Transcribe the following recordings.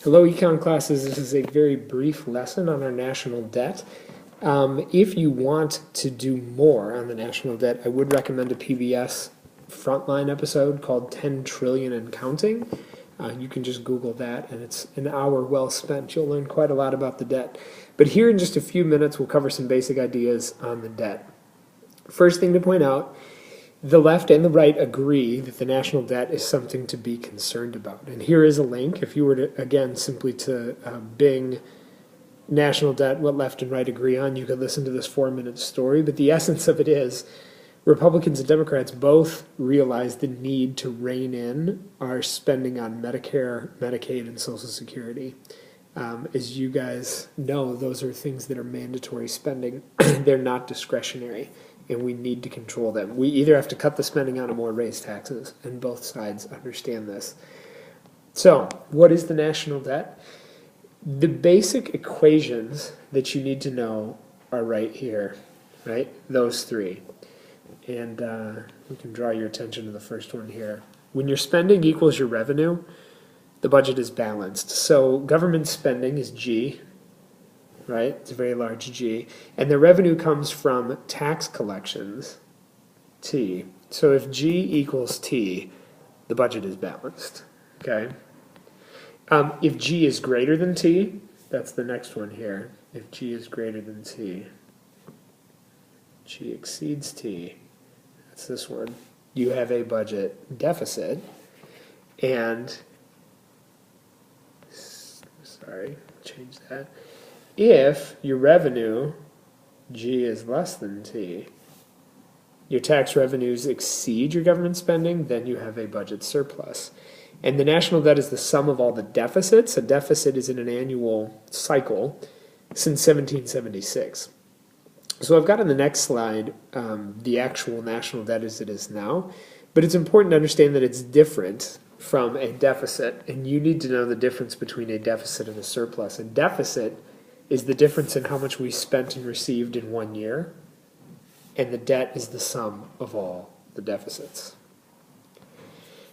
Hello, econ classes. This is a very brief lesson on our national debt. If you want to do more on the national debt, I would recommend a PBS Frontline episode called 10 Trillion and Counting. You can just Google that, and it's an hour well spent. You'll learn quite a lot about the debt. But here in just a few minutes, we'll cover some basic ideas on the debt. First thing to point out, the left and the right agree that the national debt is something to be concerned about. And here is a link. If you were to, again, simply to Bing national debt, what left and right agree on, you could listen to this 4-minute story. But the essence of it is Republicans and Democrats both realize the need to rein in our spending on Medicare, Medicaid, and Social Security. As you guys know, those are things that are mandatory spending. They're not discretionary, and we need to control them. We either have to cut the spending on them or raise taxes, and both sides understand this. So, what is the national debt? The basic equations that you need to know are right here, right? Those three. And we can draw your attention to the first one here. When your spending equals your revenue, the budget is balanced. So government spending is G, right? It's a very large G. And the revenue comes from tax collections, T. So if G equals T, the budget is balanced, okay? If G is greater than T, that's the next one here. If G is greater than T, G exceeds T, that's this one. You have a budget deficit, and, sorry, change that. If your revenue, G is less than T, your tax revenues exceed your government spending, then you have a budget surplus. And the national debt is the sum of all the deficits. A deficit is in an annual cycle since 1776. So I've got on the next slide the actual national debt as it is now, but it's important to understand that it's different from a deficit, and you need to know the difference between a deficit and a surplus. A deficit is the difference in how much we spent and received in 1 year, and the debt is the sum of all the deficits.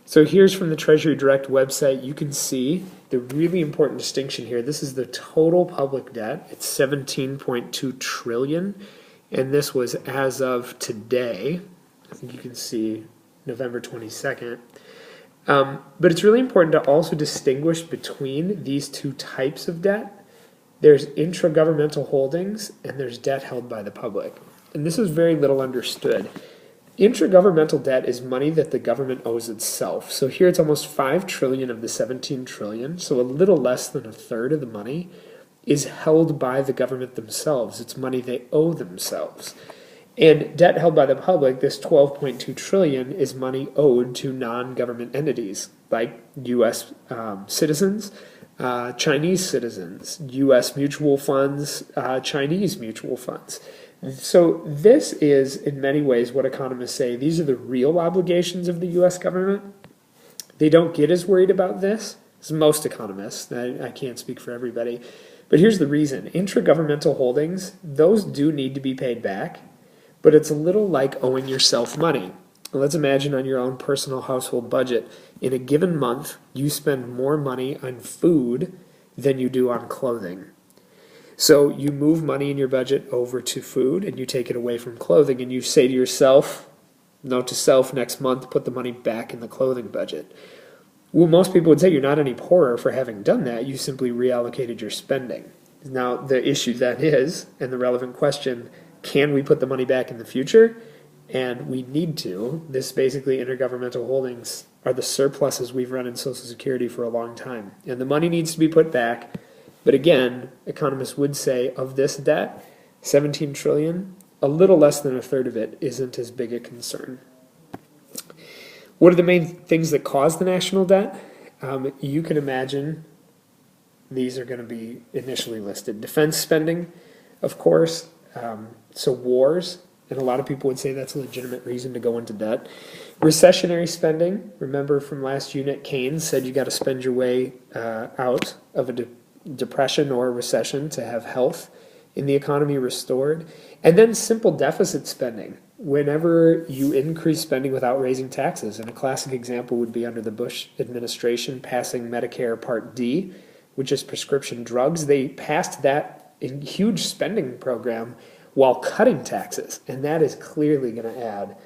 So here's from the Treasury Direct website. You can see the really important distinction here. This is the total public debt. It's 17.2 trillion, and this was as of today. I think you can see November 22nd. But it's really important to also distinguish between these two types of debt. There's intragovernmental holdings, and there's debt held by the public. And this is very little understood. Intragovernmental debt is money that the government owes itself. So here it's almost 5 trillion of the 17 trillion, so a little less than a third of the money is held by the government themselves. It's money they owe themselves. And debt held by the public, this 12.2 trillion, is money owed to non-government entities like U.S. Citizens, Chinese citizens, U.S. mutual funds, Chinese mutual funds. So this is, in many ways, what economists say. These are the real obligations of the U.S. government. They don't get as worried about this as most economists. I can't speak for everybody. But here's the reason. Intragovernmental holdings, those do need to be paid back, but it's a little like owing yourself money. Let's imagine on your own personal household budget. In a given month, you spend more money on food than you do on clothing. So you move money in your budget over to food and you take it away from clothing, and you say to yourself, note to self, next month put the money back in the clothing budget. Well, most people would say you're not any poorer for having done that. You simply reallocated your spending. Now the issue then is, and the relevant question, can we put the money back in the future? And we need to. This basically, intergovernmental holdings are the surpluses we've run in Social Security for a long time. And the money needs to be put back. But again, economists would say of this debt, 17 trillion, a little less than a third of it isn't as big a concern. What are the main things that cause the national debt? You can imagine these are going to be initially listed. Defense spending, of course. So wars, and a lot of people would say that's a legitimate reason to go into debt. Recessionary spending, remember from last unit, Keynes said you got to spend your way out of a depression or a recession to have health in the economy restored. And then simple deficit spending. Whenever you increase spending without raising taxes, and a classic example would be under the Bush administration passing Medicare Part D, which is prescription drugs. They passed that huge spending program while cutting taxes, and that is clearly going to add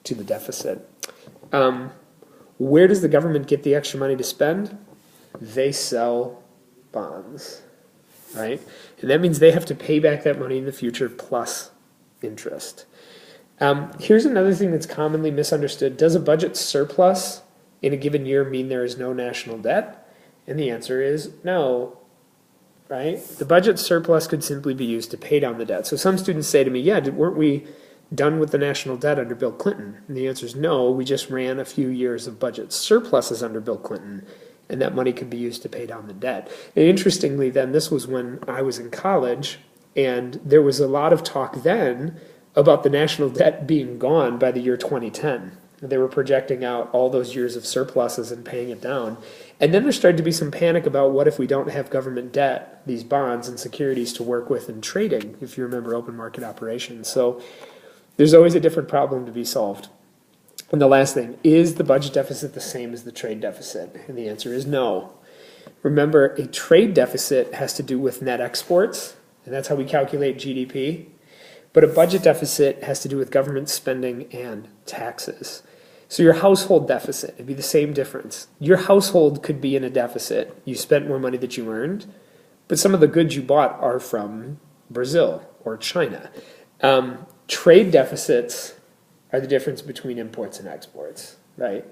to the deficit. Where does the government get the extra money to spend? They sell bonds, right? And that means they have to pay back that money in the future plus interest. Here's another thing that's commonly misunderstood. Does a budget surplus in a given year mean there is no national debt? And the answer is no, right? The budget surplus could simply be used to pay down the debt. So some students say to me, yeah, weren't we done with the national debt under Bill Clinton? And the answer is no, we just ran a few years of budget surpluses under Bill Clinton, and that money could be used to pay down the debt. And interestingly, then, this was when I was in college, and there was a lot of talk then about the national debt being gone by the year 2010. They were projecting out all those years of surpluses and paying it down. And then there started to be some panic about what if we don't have government debt, these bonds and securities to work with in trading, if you remember open market operations. So there's always a different problem to be solved. And the last thing, is the budget deficit the same as the trade deficit? And the answer is no. Remember, a trade deficit has to do with net exports, and that's how we calculate GDP. But a budget deficit has to do with government spending and taxes. So your household deficit, it'd be the same difference. Your household could be in a deficit. You spent more money that you earned, but some of the goods you bought are from Brazil or China. Trade deficits are the difference between imports and exports, right?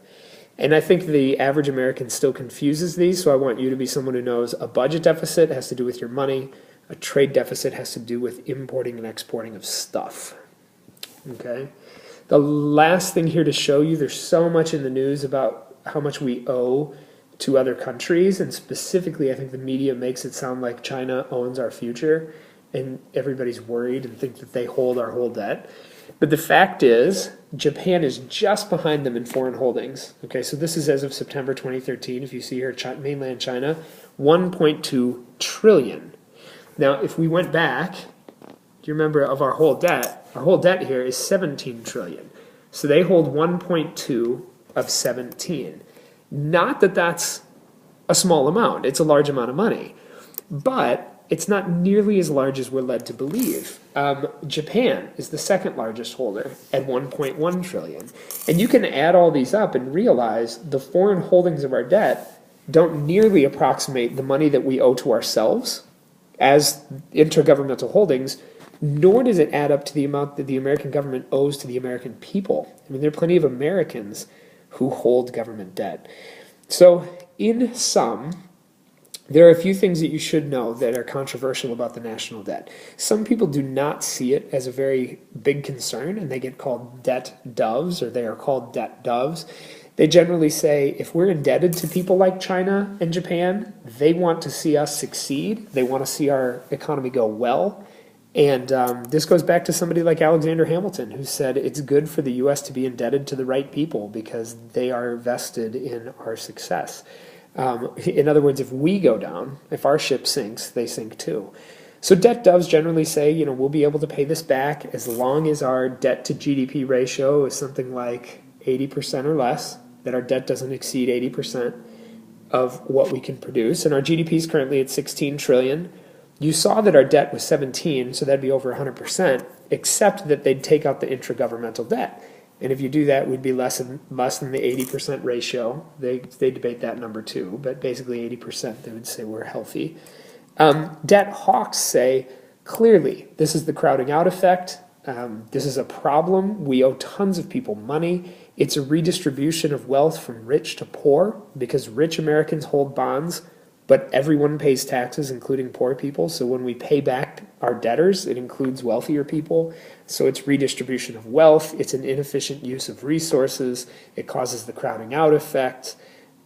And I think the average American still confuses these, so I want you to be someone who knows a budget deficit has to do with your money, a trade deficit has to do with importing and exporting of stuff, okay? The last thing here to show you, there's so much in the news about how much we owe to other countries, and specifically I think the media makes it sound like China owns our future, and everybody's worried and think that they hold our whole debt. But the fact is, Japan is just behind them in foreign holdings. Okay, so this is as of September 2013. If you see here, mainland China, 1.2 trillion. Now, if we went back, do you remember of our whole debt here is 17 trillion. So they hold 1.2 of 17. Not that that's a small amount. It's a large amount of money. But it's not nearly as large as we're led to believe. Japan is the second largest holder at 1.1 trillion. And you can add all these up and realize the foreign holdings of our debt don't nearly approximate the money that we owe to ourselves as intergovernmental holdings, nor does it add up to the amount that the American government owes to the American people. I mean, there are plenty of Americans who hold government debt. So, in sum, there are a few things that you should know that are controversial about the national debt. Some people do not see it as a very big concern, and they get called debt doves, or they are called debt doves. They generally say if we're indebted to people like China and Japan, they want to see us succeed. They want to see our economy go well. And this goes back to somebody like Alexander Hamilton, who said it's good for the U.S. to be indebted to the right people because they are vested in our success. In other words, if we go down, if our ship sinks, they sink too. So debt doves generally say, we'll be able to pay this back as long as our debt to GDP ratio is something like 80% or less, that our debt doesn't exceed 80% of what we can produce. And our GDP is currently at 16 trillion. You saw that our debt was 17, so that'd be over 100%, except that they'd take out the intragovernmental debt. And if you do that, we'd be less than the 80% ratio. They debate that number too, but basically 80% they would say we're healthy. Debt hawks say, clearly, this is the crowding out effect. This is a problem. We owe tons of people money. It's a redistribution of wealth from rich to poor because rich Americans hold bonds, but everyone pays taxes, including poor people. So when we pay back our debtors, it includes wealthier people. So it's redistribution of wealth. It's an inefficient use of resources. It causes the crowding out effect.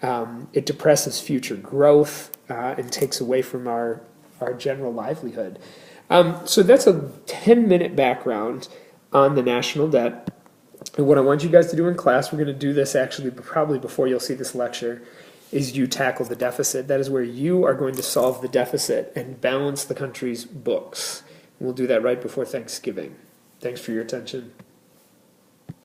It depresses future growth and takes away from our general livelihood. So that's a 10-minute background on the national debt. And what I want you guys to do in class, we're going to do this actually probably before you'll see this lecture, is you tackle the deficit. That is where you are going to solve the deficit and balance the country's books. And we'll do that right before Thanksgiving. Thanks for your attention.